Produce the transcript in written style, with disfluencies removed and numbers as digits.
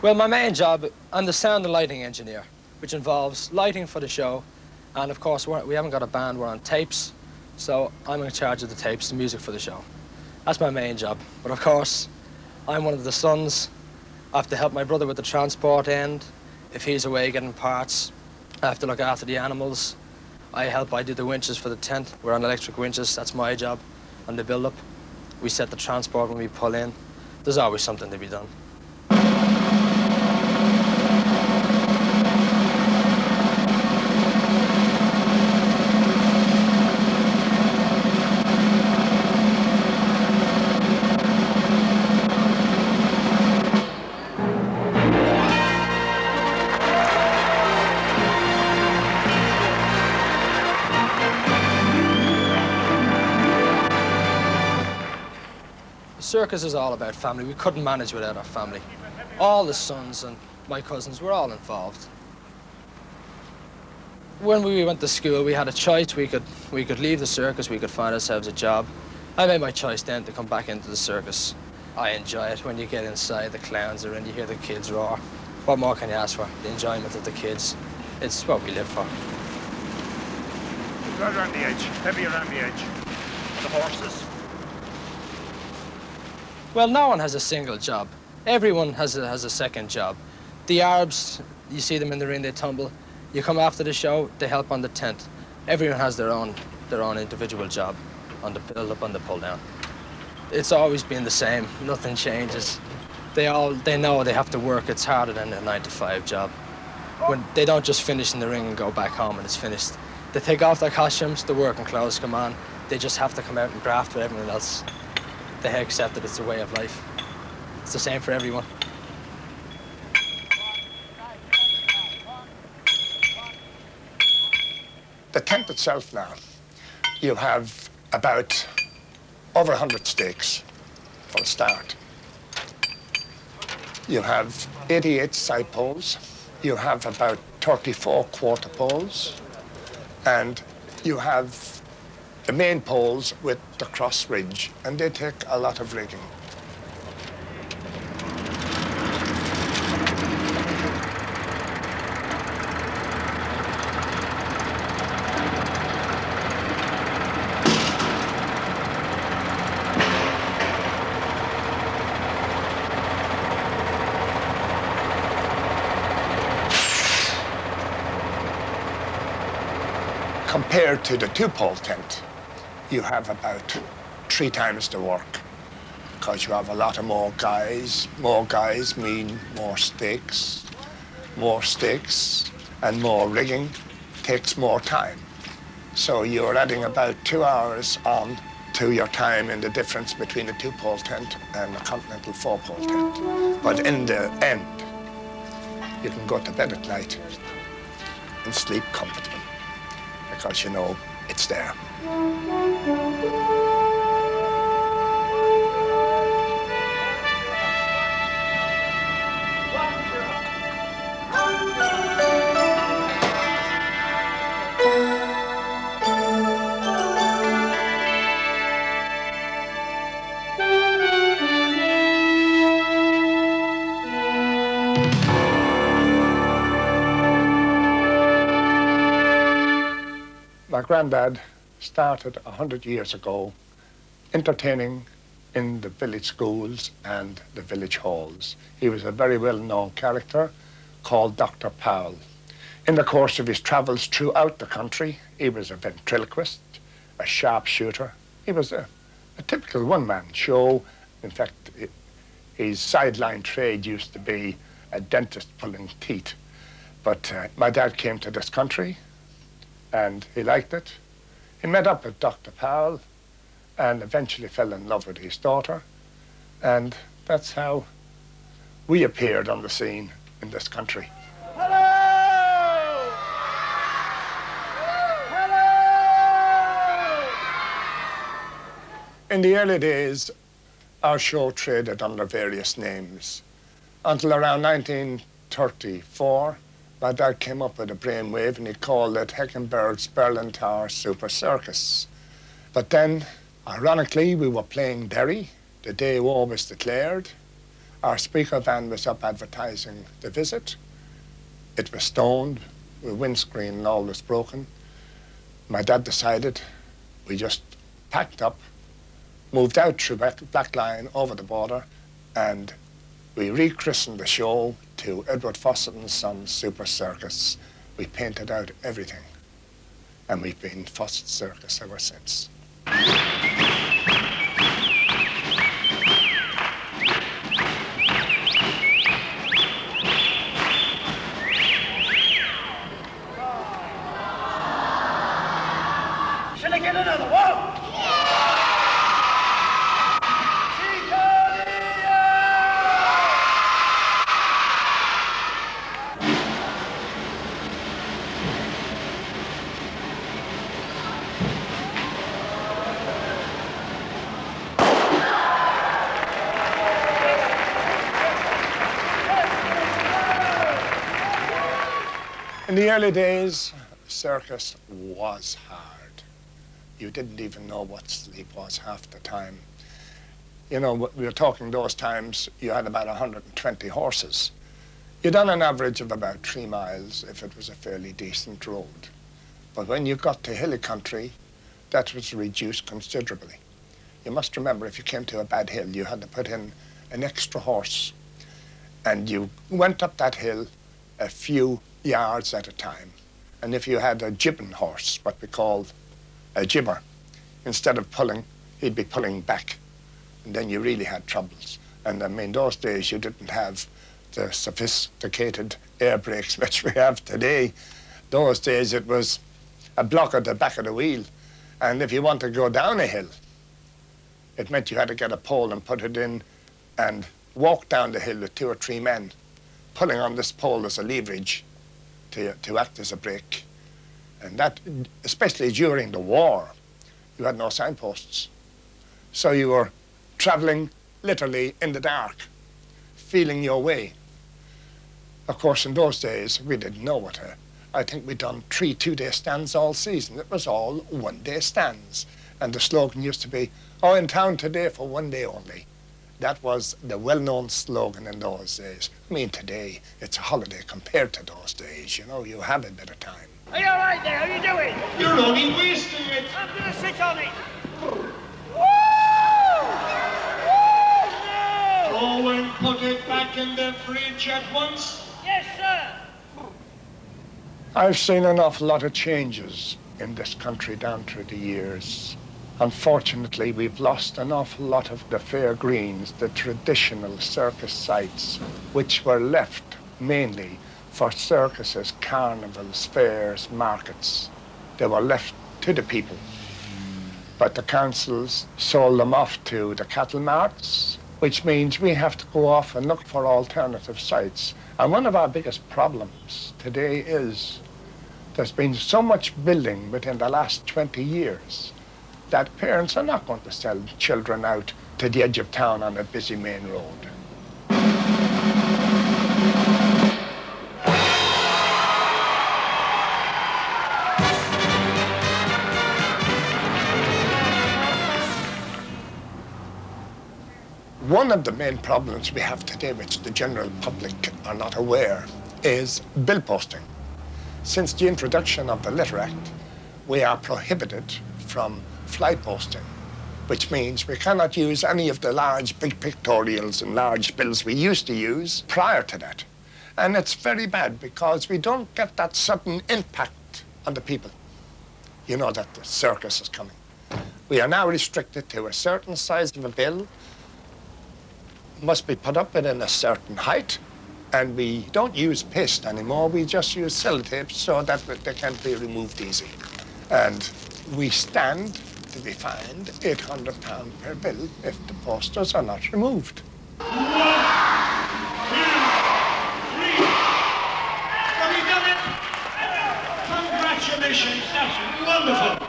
Well, my main job, I'm the sound and lighting engineer, which involves lighting for the show. And of course, we haven't got a band, we're on tapes. So I'm in charge of the tapes, the music for the show. That's my main job. But of course, I'm one of the sons. I have to help my brother with the transport end. If he's away getting parts, I have to look after the animals. I do the winches for the tent. We're on electric winches, that's my job. On the build-up, we set the transport when we pull in. There's always something to be done. Circus is all about family. We couldn't manage without our family. All the sons and my cousins were all involved. When we went to school, we had a choice. We could leave the circus, we could find ourselves a job. I made my choice then to come back into the circus. I enjoy it. When you get inside, the clowns are in, you hear the kids roar. What more can you ask for? The enjoyment of the kids. It's what we live for. Right around the edge, heavy around the edge. The horses. Well, no one has a single job. Everyone has a second job. The Arabs, you see them in the ring, they tumble. You come after the show, they help on the tent. Everyone has their own individual job on the build-up, on the pull-down. It's always been the same. Nothing changes. They know they have to work. It's harder than a 9-to-5 job. When they don't just finish in the ring and go back home and it's finished. They take off their costumes, the working clothes come on. They just have to come out and graft with everyone else. They accept that it's a way of life. It's the same for everyone. The tent itself now, you have about over 100 stakes for a start. You have 88 side poles. You have about 34 quarter poles. And you have the main poles with the cross ridge, and they take a lot of rigging. Compared to the two-pole tent, you have about 3 times the work because you have a lot of more guys. More guys mean more stakes and more rigging takes more time. So you're adding about 2 hours on to your time in the difference between a two-pole tent and a continental 4-pole tent. But in the end, you can go to bed at night and sleep comfortably because you know it's there. My granddad started 100 years ago entertaining in the village schools and the village halls. He was a very well-known character called Dr. Powell. In the course of his travels throughout the country, he was a ventriloquist, a sharpshooter. He was a typical one-man show. In fact, his sideline trade used to be a dentist pulling teeth. But my dad came to this country and he liked it. He met up with Dr. Powell and eventually fell in love with his daughter. And that's how we appeared on the scene in this country. Hello! Hello! In the early days, our show traded under various names. Until around 1934, my dad came up with a brainwave and he called it Heckenberg's Berlin Tower Super Circus. But then, ironically, we were playing Derry, the day war was declared, Our speaker van was up advertising the visit. It was stoned, the windscreen and all was broken. My dad decided we just packed up, moved out through Black Line over the border, and we rechristened the show to Edward Fossett and Sons Super Circus. We painted out everything, and we've been Fossett Circus ever since. Should I get another one? In the early days, circus was hard. You didn't even know what sleep was half the time. You know, we were talking those times, you had about 120 horses. You done an average of about 3 miles if it was a fairly decent road. But when you got to hilly country, that was reduced considerably. You must remember, if you came to a bad hill, you had to put in an extra horse. And you went up that hill a few yards at a time. And if you had a jibbing horse, what we called a jibber, instead of pulling, he'd be pulling back. And then you really had troubles. And I mean, those days you didn't have the sophisticated air brakes which we have today. Those days it was a block at the back of the wheel. And if you want to go down a hill, it meant you had to get a pole and put it in and walk down the hill with 2 or 3 men, pulling on this pole as a leverage to act as a brake. And that, especially during the war, you had no signposts. So you were traveling literally in the dark, feeling your way. Of course, in those days, we didn't know what I think we'd done 3 2-day stands all season. It was all 1-day stands. And the slogan used to be, "Oh, in town today for 1 day only." That was the well-known slogan in those days. I mean, today, it's a holiday compared to those days. You know, you have a bit of time. Are you all right there? How are you doing? You're only wasting it. I'm going to sit on it. Go and put it back in the fridge at once. Yes, sir. I've seen an awful lot of changes in this country down through the years. Unfortunately, we've lost an awful lot of the fair greens, the traditional circus sites, which were left mainly for circuses, carnivals, fairs, markets. They were left to the people. But the councils sold them off to the cattle marts, which means we have to go off and look for alternative sites. And one of our biggest problems today is there's been so much building within the last 20 years that parents are not going to sell children out to the edge of town on a busy main road. One of the main problems we have today, which the general public are not aware, is bill posting. Since the introduction of the Litter Act, we are prohibited from fly posting, which means we cannot use any of the large big pictorials and large bills we used to use prior to that. And it's very bad because we don't get that sudden impact on the people. You know that the circus is coming. We are now restricted to a certain size of a bill, must be put up within a certain height, and we don't use paste anymore, we just use sellotape so that they can't be removed easy. And we stand to be fined £800 per bill if the posters are not removed. 1, 2, 3. Have you done it? Congratulations, that's wonderful.